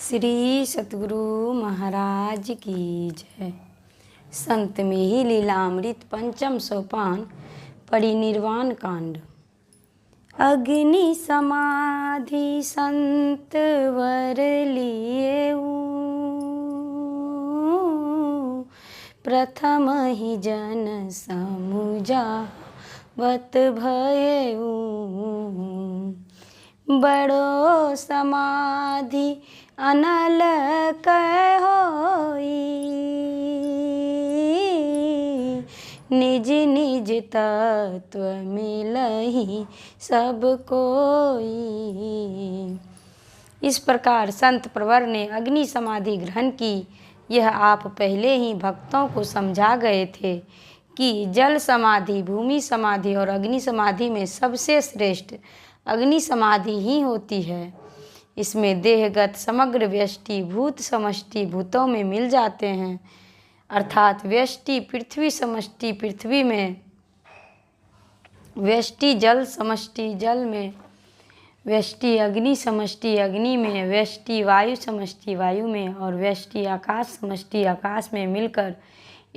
श्री सतगुरु महाराज की जय। संत में ही लीलामृत पंचम सोपान परिनिर्वाण कांड। अग्नि समाधि संत वर लिए प्रथम ही जन समुझावत भयऊ। बड़ो समाधि अनल कह होई, निज निज तत्व मिलहि सब कोई। इस प्रकार संत प्रवर ने अग्नि समाधि ग्रहण की। यह आप पहले ही भक्तों को समझा गए थे कि जल समाधि, भूमि समाधि और अग्नि समाधि में सबसे श्रेष्ठ अग्नि समाधि ही होती है। इसमें देहगत समग्र व्यष्टि भूत समष्टि भूतों में मिल जाते हैं, अर्थात व्यष्टि पृथ्वी समष्टि पृथ्वी में, व्यष्टि जल समष्टि जल में, व्यष्टि अग्नि समष्टि अग्नि में, व्यष्टि वायु समष्टि वायु में और व्यष्टि आकाश समष्टि आकाश में मिलकर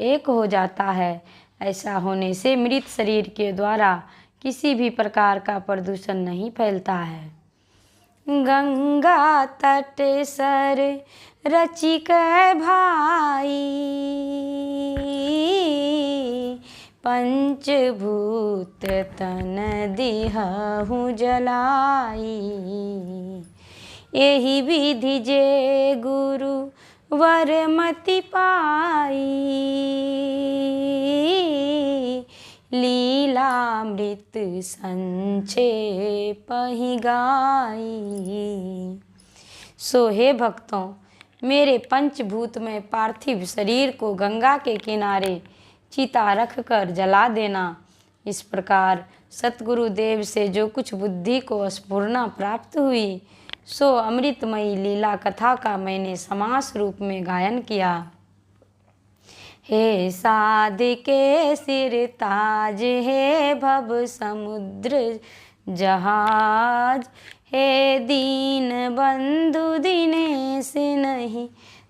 एक हो जाता है। ऐसा होने से मृत शरीर के द्वारा किसी भी प्रकार का प्रदूषण नहीं फैलता है। गंगा तट सर रचिक भाई, पंचभूत तन दिहहु जलाई। यही विधि जे गुरु वर मति पाई, लीलामृत संक्षेप ही गाई। सो हे भक्तों, मेरे पंचभूत में पार्थिव शरीर को गंगा के किनारे चिता रख कर जला देना। इस प्रकार सतगुरुदेव से जो कुछ बुद्धि को स्फुरना प्राप्त हुई, सो अमृतमयी लीला कथा का मैंने समास रूप में गायन किया। हे साधिके सिर ताज, हे भव समुद्र जहाज, हे दीन बंधु दिनेश नहीं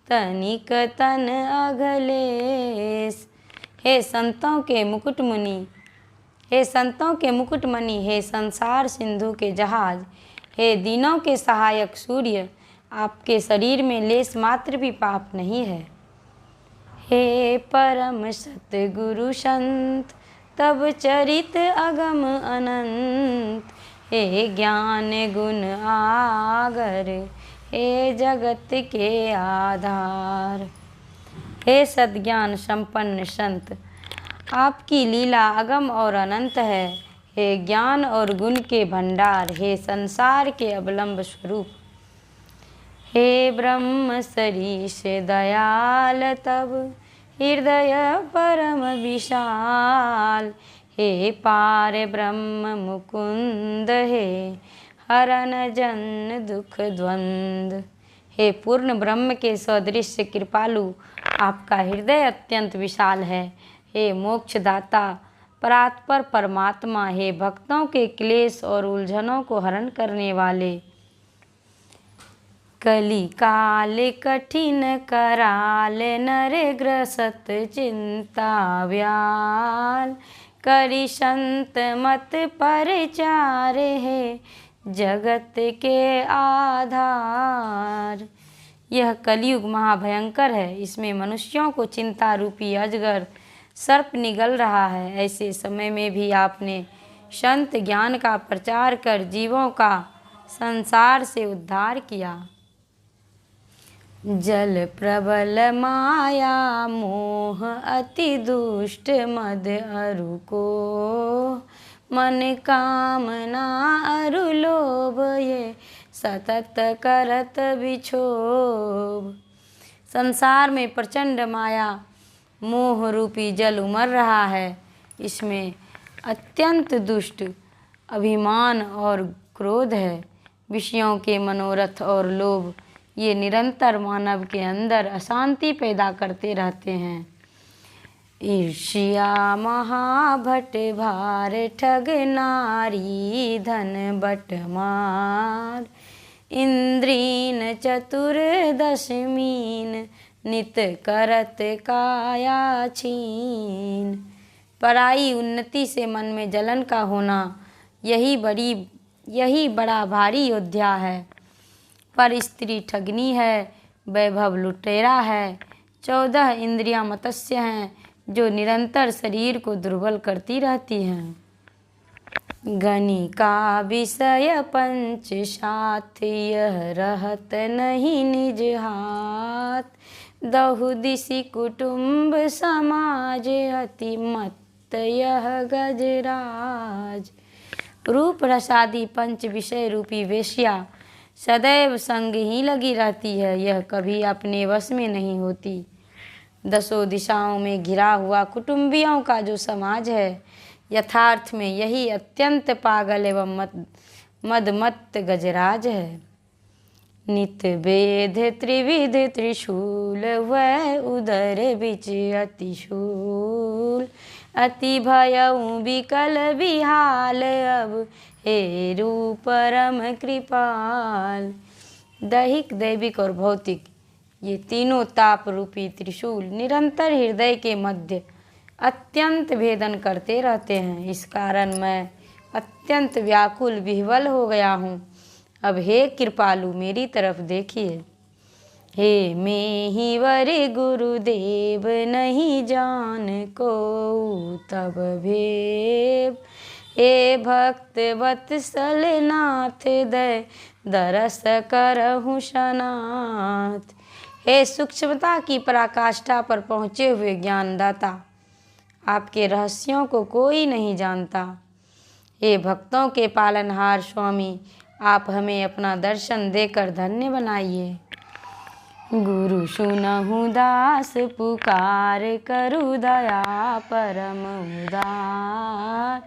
तनिक तन अघलेश। हे संतों के मुकुट मुनि, हे संतों के मुकुट मणि, हे संसार सिंधु के जहाज, हे दीनों के सहायक सूर्य, आपके शरीर में लेस मात्र भी पाप नहीं है। हे परम सतगुरु संत, तब चरित अगम अनंत, हे ज्ञान गुण आगर, हे जगत के आधार। हे सद्ज्ञान संपन्न संत, आपकी लीला अगम और अनंत है। हे ज्ञान और गुण के भंडार, हे संसार के अवलंब स्वरूप। हे ब्रह्म सरीश दयाल, तब हृदय परम विशाल, हे पार ब्रह्म मुकुंद, हे हरन जन दुख द्वंद। हे पूर्ण ब्रह्म के सदृश कृपालु, आपका हृदय अत्यंत विशाल है। हे मोक्षदाता परात्पर परमात्मा, हे भक्तों के क्लेश और उलझनों को हरण करने वाले। कली काल कठिन कराल, नर ग्रसत चिंता व्याल, करी संत मत परचार, है जगत के आधार। यह कलयुग महाभयंकर है। इसमें मनुष्यों को चिंता रूपी अजगर सर्प निगल रहा है। ऐसे समय में भी आपने संत ज्ञान का प्रचार कर जीवों का संसार से उद्धार किया। जल प्रबल माया मोह अति दुष्ट मद अरु को, मन कामना अरु लोभ, ये सतत करत विक्षोभ। संसार में प्रचंड माया मोह रूपी जल उमड़ रहा है। इसमें अत्यंत दुष्ट अभिमान और क्रोध है। विषयों के मनोरथ और लोभ ये निरंतर मानव के अंदर अशांति पैदा करते रहते हैं। ईर्ष्या महाभट भार, ठग नारी धन बट मार, इंद्रीन चतुर्दशमीन नित करत काया छीन। पराई उन्नति से मन में जलन का होना यही बड़ा भारी योद्धा है। पर स्त्री ठगनी है, वैभव लुटेरा है। 14 इंद्रियां मत्स्य हैं जो निरंतर शरीर को दुर्बल करती रहती हैं। गणिका विषय पंच साथ यह रहत नहीं निज हाथ। दहु दिशि कुटुंब समाज अति मत यह गजराज। रूप रसादि पंच विषय रूपी वेश्या सदैव संग ही लगी रहती है, यह कभी अपने वश में नहीं होती। 10 दिशाओं में घिरा हुआ कुटुंबियों का जो समाज है, यथार्थ में यही अत्यंत पागल एवं मदमत्त गजराज है। नित वेद त्रिविध त्रिशूल वह उदर बिच अतिशूल। अति भयउ विकल विहाल अब हे रूप परम कृपाल। दैहिक, दैविक और भौतिक ये तीनों ताप रूपी त्रिशूल निरंतर हृदय के मध्य अत्यंत भेदन करते रहते हैं। इस कारण मैं अत्यंत व्याकुल विह्वल हो गया हूँ। अब हे कृपालु मेरी तरफ देखिए। हे मेहि वर गुरुदेव नहीं जान को तब भेब। हे भक्त वत्सल नाथ दय दरस करहु सनाथ। हे सूक्ष्मता की पराकाष्ठा पर पहुँचे हुए ज्ञानदाता, आपके रहस्यों को कोई नहीं जानता। हे भक्तों के पालनहार स्वामी, आप हमें अपना दर्शन देकर धन्य बनाइए। गुरु सुनहु दास पुकार करु दया परम उदार।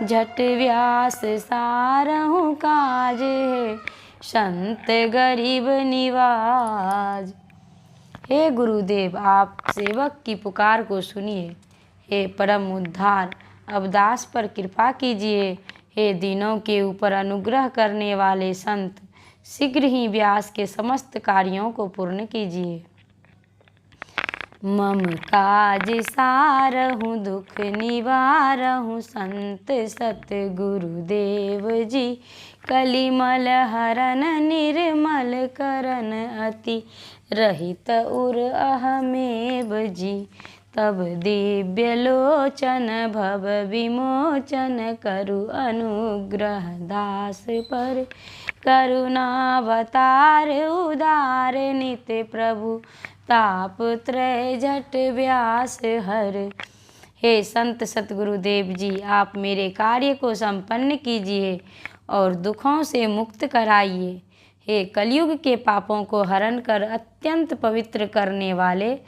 झट व्यास सारहु काज है संत गरीब निवाज। हे गुरुदेव, आप सेवक की पुकार को सुनिए। हे परम उद्धार, अब दास पर कृपा कीजिए। हे दीनों के ऊपर अनुग्रह करने वाले संत, शीघ्र ही व्यास के समस्त कार्यों को पूर्ण कीजिए। मम काज सारहु दुख निवारहु संत सत गुरुदेव जी। कलिमल हरन निर्मल करन अति रहित उर अहमेव जी। तब दिव्य लोचन भव विमोचन करु अनुग्रह दास पर। करुणावतार उदार नित प्रभु ताप त्रय झट व्यास हर। हे संत सतगुरुदेव जी, आप मेरे कार्य को संपन्न कीजिए और दुखों से मुक्त कराइए। हे कलयुग के पापों को हरण कर अत्यंत पवित्र करने वाले,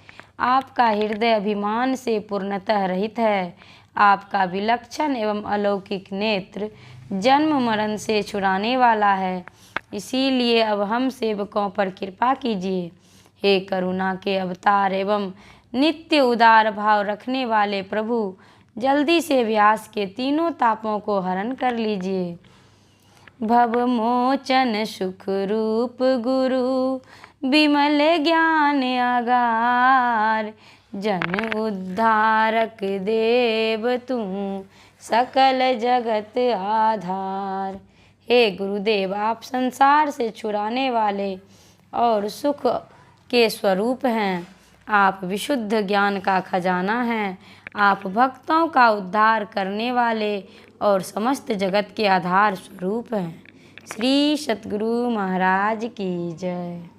आपका हृदय अभिमान से पूर्णतः रहित है। आपका विलक्षण एवं अलौकिक नेत्र जन्म मरण से छुड़ाने वाला है। इसीलिए अब हम सेवकों पर कृपा कीजिए। हे करुणा के अवतार एवं नित्य उदार भाव रखने वाले प्रभु, जल्दी से व्यास के तीनों तापों को हरण कर लीजिए। भव मोचन सुख रूप गुरु विमल ज्ञान आगार। जन उद्धारक देव तू सकल जगत आधार। हे गुरुदेव, आप संसार से छुड़ाने वाले और सुख के स्वरूप हैं। आप विशुद्ध ज्ञान का खजाना हैं। आप भक्तों का उद्धार करने वाले और समस्त जगत के आधार स्वरूप हैं। श्री सतगुरु महाराज की जय।